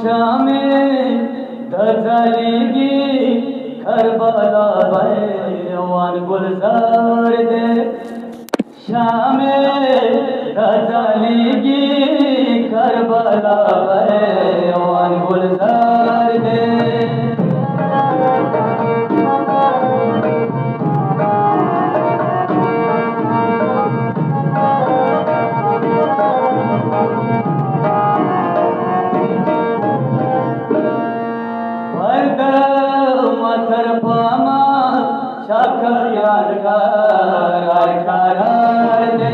शामे धजालीगी Karbala बैवान गुलजार दे शामे धजालीगी Karbala बैवान गुलजार दे शाखर यादगार करार दे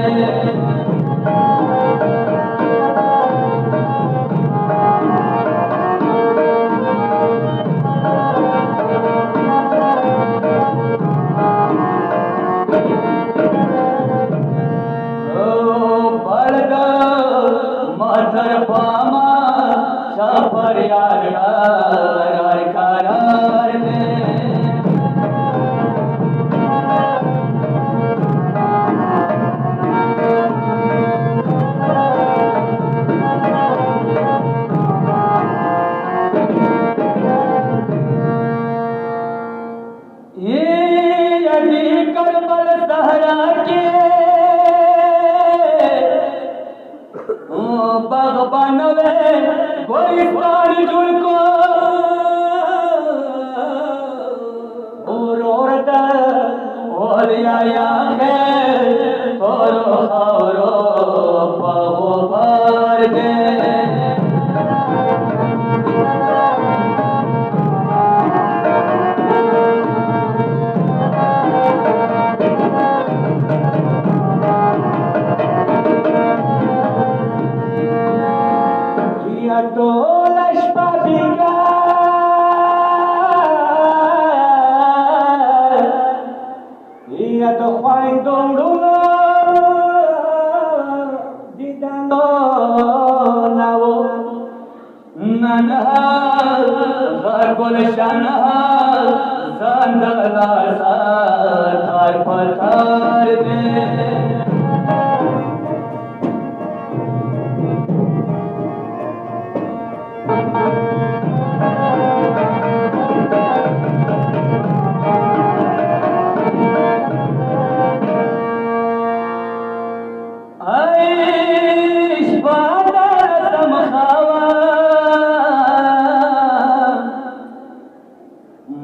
मथर पामा शाखर यादगार करार दे करबल सहरा के बागबान गोलिस्तान जुलको ओलिया है तोरो खारो पगो भर दे टोलश पापिका तो ख्वाइन दौड़ूंगा दीदानो नावो नन्हा गुलशनहा संदला थार पथार दे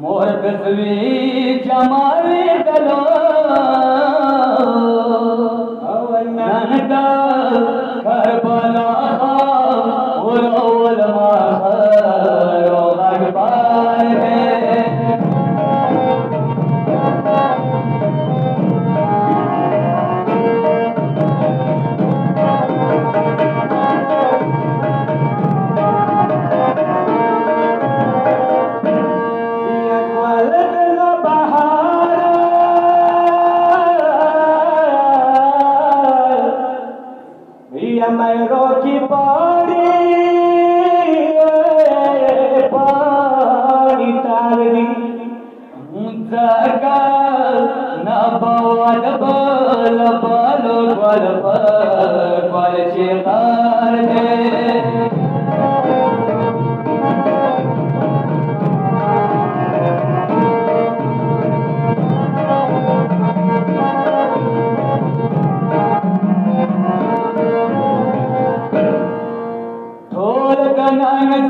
मोर गजवी जमाली गलो ननदा करबला उल मारो अखबार में मैरो की पानी तारी जगा न बवाल बल बल बल बल चितार दे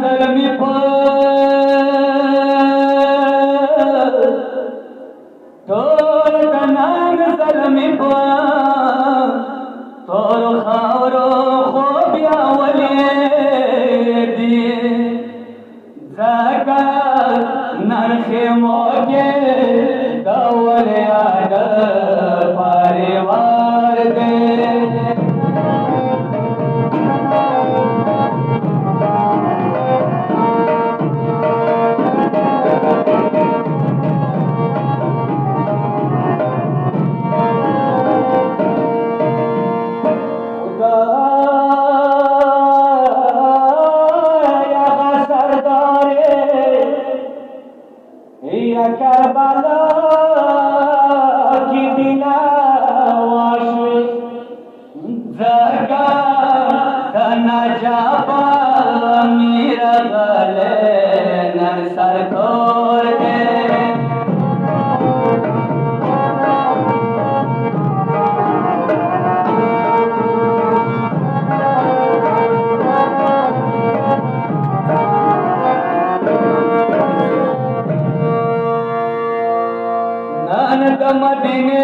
सलमी तोर कनान सलमी तोर खावरो खोबिया वले दिए जगा नरखे मोगे दौल याद परिवार दे मेरा गले नर सर खोर के नानक मदीने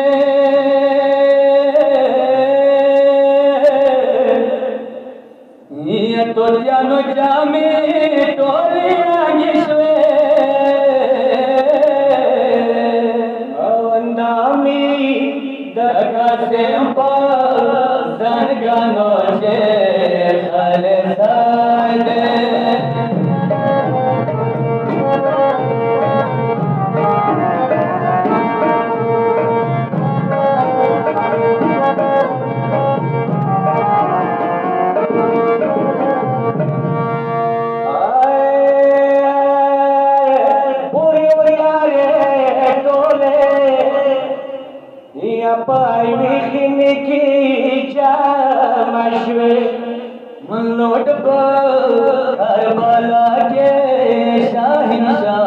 ये तो जानो जामे टोली आगिश्वे अवंदामी दगा से जनगनो से खले साले पाई बिखने की जामशवे मलोट पर करबला के शाहिंशाह